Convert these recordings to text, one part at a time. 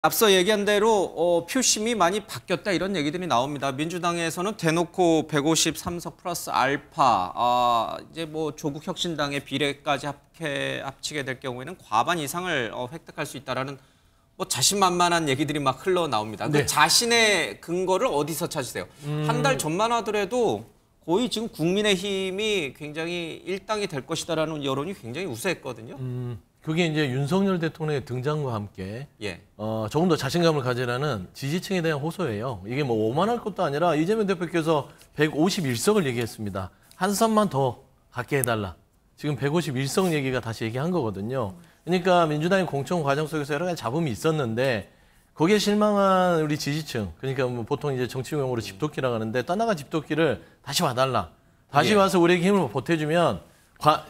앞서 얘기한 대로 표심이 많이 바뀌었다 이런 얘기들이 나옵니다. 민주당에서는 대놓고 153석 플러스 알파, 이제 뭐 조국 혁신당의 비례까지 합치게 될 경우에는 과반 이상을 획득할 수 있다라는 뭐 자신만만한 얘기들이 막 흘러나옵니다. 네. 그 자신의 근거를 어디서 찾으세요? 한 달 전만 하더라도 거의 지금 국민의힘이 굉장히 일당이 될 것이다라는 여론이 굉장히 우세했거든요. 그게 이제 윤석열 대통령의 등장과 함께 예. 조금 더 자신감을 가지라는 지지층에 대한 호소예요. 이게 뭐 오만할 것도 아니라 이재명 대표께서 151석을 얘기했습니다. 한 선만 더 갖게 해달라. 지금 151석 얘기가 다시 얘기한 거거든요. 그러니까 민주당의 공천 과정 속에서 여러 가지 잡음이 있었는데 거기에 실망한 우리 지지층, 그러니까 뭐 보통 이제 정치 용어로 집토끼라고 하는데 떠나간 집토끼를 다시 와달라. 다시 예. 와서 우리에게 힘을 보태주면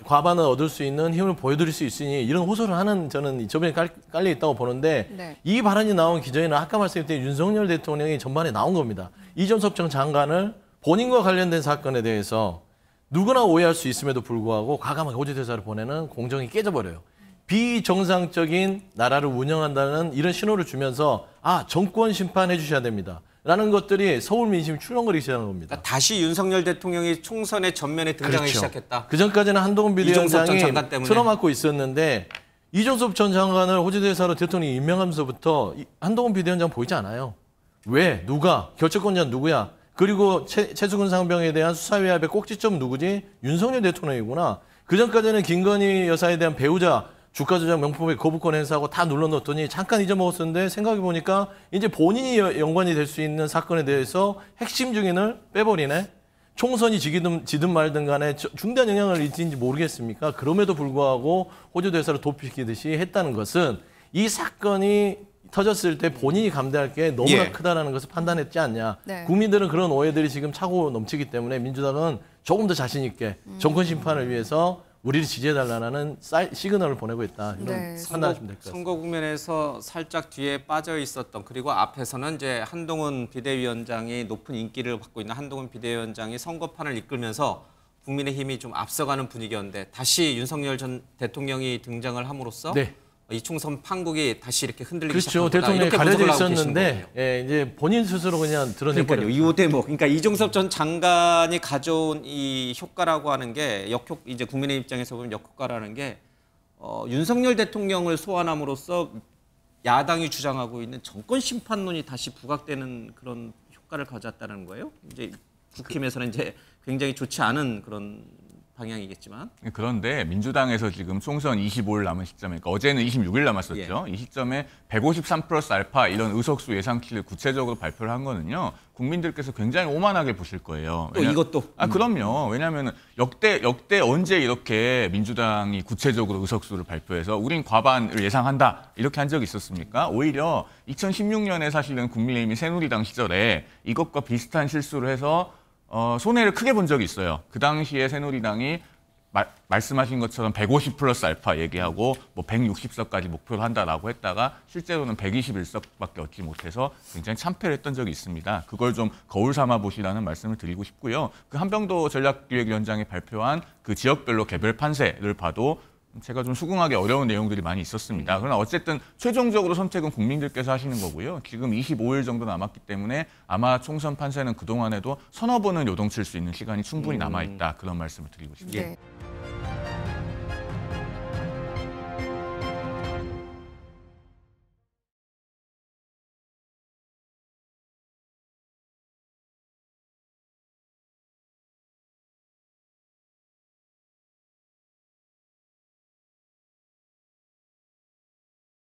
과반을 얻을 수 있는 힘을 보여드릴 수 있으니 이런 호소를 하는 저는 저번에 깔려 있다고 보는데 네. 이 발언이 나온 기저에는 아까 말씀드린 윤석열 대통령이 전반에 나온 겁니다. 이종섭 전 장관을 본인과 관련된 사건에 대해서 누구나 오해할 수 있음에도 불구하고 과감하게 호주대사를 보내는 공정이 깨져버려요. 비정상적인 나라를 운영한다는 이런 신호를 주면서 정권 심판해 주셔야 됩니다. 라는 것들이 서울 민심이 출렁거리기 시작한 겁니다. 그러니까 다시 윤석열 대통령이 총선의 전면에 등장하기 그렇죠. 시작했다. 그전까지는 한동훈 이종섭 전 비대위원장이 장관 때문에. 틀어막고 있었는데 이종섭 전 장관을 호주대사로 대통령이 임명하면서부터 한동훈 비대위원장 보이지 않아요. 왜? 누가? 결정권자는 누구야? 그리고 최수근 상병에 대한 수사위압의 꼭지점 누구지? 윤석열 대통령이구나. 그전까지는 김건희 여사에 대한 배우자 주가 조작 명품의 거부권 행사하고 다 눌러놓더니 잠깐 잊어먹었었는데 생각해보니까 이제 본인이 연관이 될 수 있는 사건에 대해서 핵심 증인을 빼버리네. 총선이 지든 말든 간에 중대한 영향을 미치는지 모르겠습니까? 그럼에도 불구하고 호주 대사를 도피시키듯이 했다는 것은 이 사건이 터졌을 때 본인이 감당할 게 너무나 예. 크다라는 것을 판단했지 않냐. 네. 국민들은 그런 오해들이 지금 차고 넘치기 때문에 민주당은 조금 더 자신 있게 정권 심판을 위해서 우리를 지지해달라는 시그널을 보내고 있다. 이런 네. 판단하시면 될 것 같습니다. 선거 국면에서 살짝 뒤에 빠져 있었던, 그리고 앞에서는 이제 한동훈 비대위원장이 높은 인기를 받고 있는 한동훈 비대위원장이 선거판을 이끌면서 국민의힘이 좀 앞서가는 분위기였는데 다시 윤석열 전 대통령이 등장을 함으로써 네. 이 총선 판국이 다시 이렇게 흔들리기 그렇죠. 시작한 거다. 대통령이 이렇게 가려져 분석을 하고 계신 있었는데 거군요. 이제 본인 스스로 그냥 드러내버렸죠. 그러니까요. 이 대목. 그러니까 이종섭 전 장관이 가져온 이 효과라고 하는 게 이제 국민의 입장에서 보면 역효과라는 게 윤석열 대통령을 소환함으로써 야당이 주장하고 있는 정권 심판론이 다시 부각되는 그런 효과를 가졌다는 거예요. 이제 국힘에서는 이제 굉장히 좋지 않은 그런 방향이겠지만. 그런데 민주당에서 지금 총선 25일 남은 시점에, 그러니까 어제는 26일 남았었죠. 이 시점에 153 플러스 알파 이런 의석수 예상치를 구체적으로 발표를 한 거는요. 국민들께서 굉장히 오만하게 보실 거예요. 또 이것도. 그럼요. 왜냐하면 역대 언제 이렇게 민주당이 구체적으로 의석수를 발표해서 우린 과반을 예상한다 이렇게 한 적이 있었습니까? 오히려 2016년에 사실은 국민의힘이 새누리당 시절에 이것과 비슷한 실수를 해서 손해를 크게 본 적이 있어요. 그 당시에 새누리당이 말씀하신 것처럼 150 플러스 알파 얘기하고 뭐 160석까지 목표로 한다라고 했다가 실제로는 121석밖에 얻지 못해서 굉장히 참패를 했던 적이 있습니다. 그걸 좀 거울 삼아 보시라는 말씀을 드리고 싶고요. 그 한병도 전략기획위원장이 발표한 그 지역별로 개별 판세를 봐도 제가 좀 수긍하기 어려운 내용들이 많이 있었습니다. 그러나 어쨌든 최종적으로 선택은 국민들께서 하시는 거고요. 지금 25일 정도 남았기 때문에 아마 총선 판세는 그동안에도 서너 번은 요동칠 수 있는 시간이 충분히 남아있다. 그런 말씀을 드리고 싶습니다. 네.